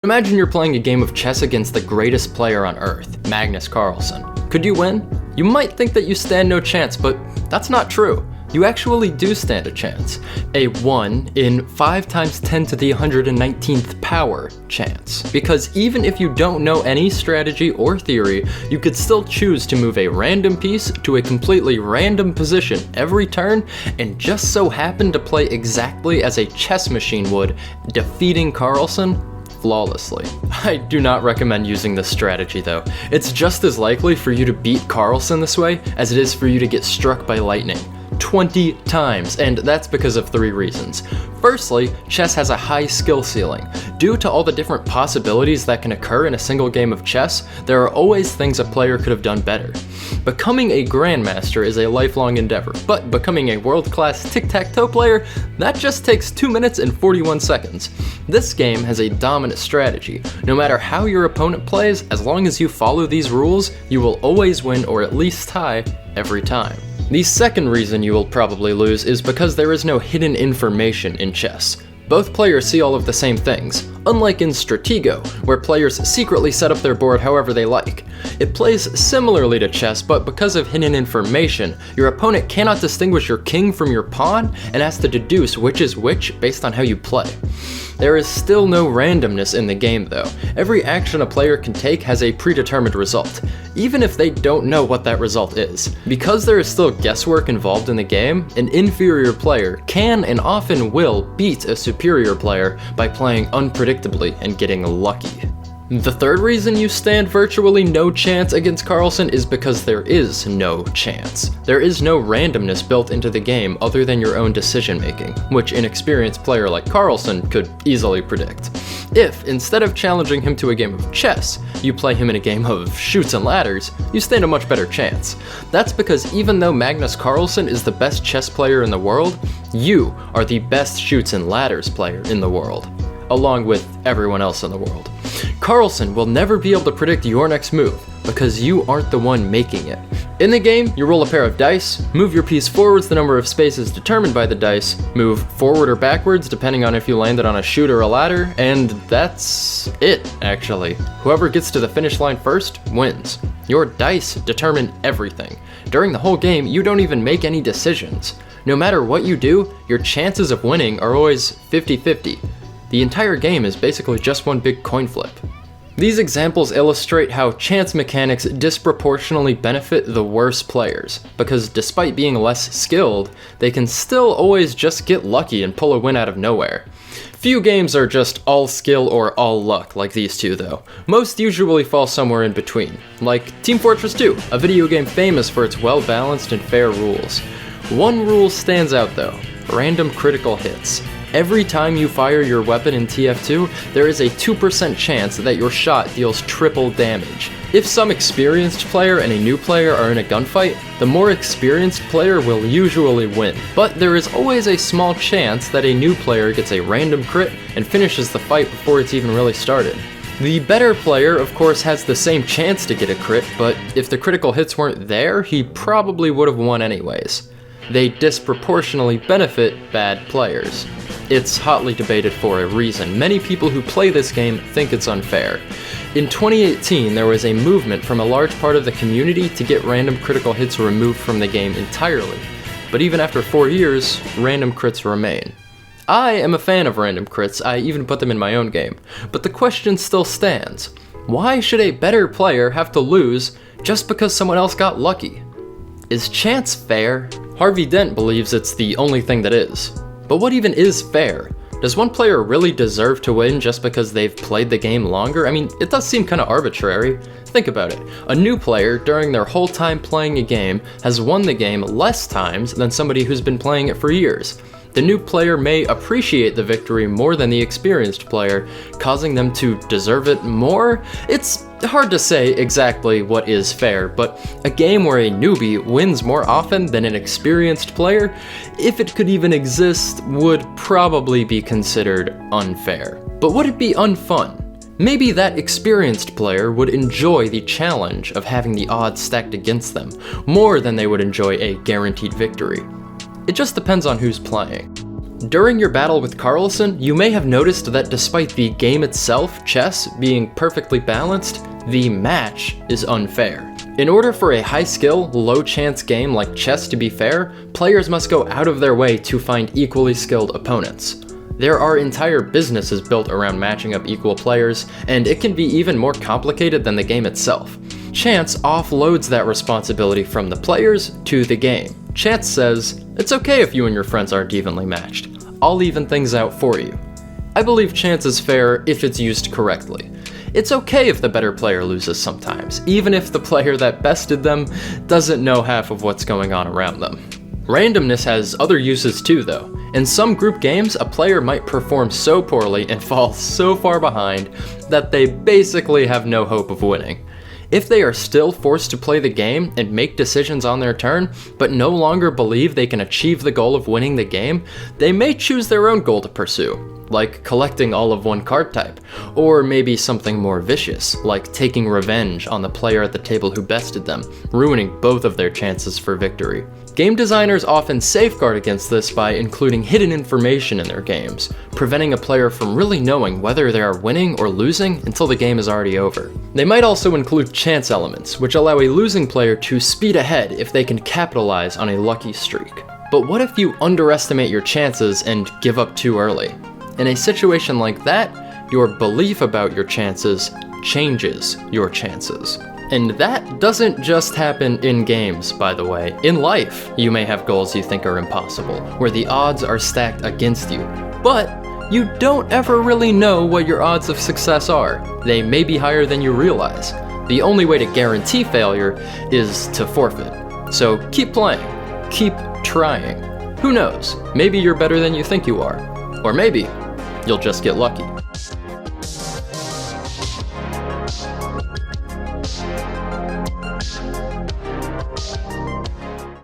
Imagine you're playing a game of chess against the greatest player on Earth, Magnus Carlsen. Could you win? You might think that you stand no chance, but that's not true. You actually do stand a chance. A 1 in 5 times 10 to the 119th power chance. Because even if you don't know any strategy or theory, you could still choose to move a random piece to a completely random position every turn and just so happen to play exactly as a chess machine would, defeating Carlsen flawlessly. I do not recommend using this strategy though. It's just as likely for you to beat Carlsen this way as it is for you to get struck by lightning. 20 times, and that's because of 3 reasons. Firstly, chess has a high skill ceiling. Due to all the different possibilities that can occur in a single game of chess, there are always things a player could have done better. Becoming a grandmaster is a lifelong endeavor, but becoming a world-class tic-tac-toe player, that just takes 2 minutes and 41 seconds. This game has a dominant strategy. No matter how your opponent plays, as long as you follow these rules, you will always win or at least tie every time. The second reason you will probably lose is because there is no hidden information in chess. Both players see all of the same things, unlike in Stratego, where players secretly set up their board however they like. It plays similarly to chess, but because of hidden information, your opponent cannot distinguish your king from your pawn and has to deduce which is which based on how you play. There is still no randomness in the game though. Every action a player can take has a predetermined result, even if they don't know what that result is. Because there is still guesswork involved in the game, an inferior player can and often will beat a superior player by playing unpredictably and getting lucky. The third reason you stand virtually no chance against Carlsen is because there is no chance. There is no randomness built into the game other than your own decision making, which an experienced player like Carlsen could easily predict. If, instead of challenging him to a game of chess, you play him in a game of chutes and ladders, you stand a much better chance. That's because even though Magnus Carlsen is the best chess player in the world, you are the best chutes and ladders player in the world, along with everyone else in the world. Carlsen will never be able to predict your next move, because you aren't the one making it. In the game, you roll a pair of dice, move your piece forwards the number of spaces determined by the dice, move forward or backwards depending on if you landed on a chute or a ladder, and that's it, actually. Whoever gets to the finish line first wins. Your dice determine everything. During the whole game, you don't even make any decisions. No matter what you do, your chances of winning are always 50-50. The entire game is basically just one big coin flip. These examples illustrate how chance mechanics disproportionately benefit the worst players, because despite being less skilled, they can still always just get lucky and pull a win out of nowhere. Few games are just all skill or all luck like these two though. Most usually fall somewhere in between, like Team Fortress 2, a video game famous for its well-balanced and fair rules. One rule stands out though: random critical hits. Every time you fire your weapon in TF2, there is a 2% chance that your shot deals triple damage. If some experienced player and a new player are in a gunfight, the more experienced player will usually win. But there is always a small chance that a new player gets a random crit and finishes the fight before it's even really started. The better player, of course, has the same chance to get a crit, but if the critical hits weren't there, he probably would have won anyways. They disproportionately benefit bad players. It's hotly debated for a reason. Many people who play this game think it's unfair. In 2018, there was a movement from a large part of the community to get random critical hits removed from the game entirely. But even after 4 years, random crits remain. I am a fan of random crits, I even put them in my own game. But the question still stands: why should a better player have to lose just because someone else got lucky? Is chance fair? Harvey Dent believes it's the only thing that is. But what even is fair? Does one player really deserve to win just because they've played the game longer? I mean, it does seem kind of arbitrary. Think about it. A new player, during their whole time playing a game, has won the game less times than somebody who's been playing it for years. The new player may appreciate the victory more than the experienced player, causing them to deserve it more? It's hard to say exactly what is fair, but a game where a newbie wins more often than an experienced player, if it could even exist, would probably be considered unfair. But would it be unfun? Maybe that experienced player would enjoy the challenge of having the odds stacked against them, more than they would enjoy a guaranteed victory. It just depends on who's playing. During your battle with Carlson, you may have noticed that despite the game itself, chess, being perfectly balanced, the match is unfair. In order for a high-skill, low-chance game like chess to be fair, players must go out of their way to find equally skilled opponents. There are entire businesses built around matching up equal players, and it can be even more complicated than the game itself. Chance offloads that responsibility from the players to the game. Chance says, "It's okay if you and your friends aren't evenly matched. I'll even things out for you." I believe chance is fair if it's used correctly. It's okay if the better player loses sometimes, even if the player that bested them doesn't know half of what's going on around them. Randomness has other uses too though. In some group games, a player might perform so poorly and fall so far behind that they basically have no hope of winning. If they are still forced to play the game and make decisions on their turn, but no longer believe they can achieve the goal of winning the game, they may choose their own goal to pursue, like collecting all of one card type, or maybe something more vicious, like taking revenge on the player at the table who bested them, ruining both of their chances for victory. Game designers often safeguard against this by including hidden information in their games, preventing a player from really knowing whether they are winning or losing until the game is already over. They might also include chance elements, which allow a losing player to speed ahead if they can capitalize on a lucky streak. But what if you underestimate your chances and give up too early? In a situation like that, your belief about your chances changes your chances. And that doesn't just happen in games, by the way. In life, you may have goals you think are impossible, where the odds are stacked against you. But you don't ever really know what your odds of success are. They may be higher than you realize. The only way to guarantee failure is to forfeit. So keep playing, keep trying. Who knows, maybe you're better than you think you are. Or maybe you'll just get lucky.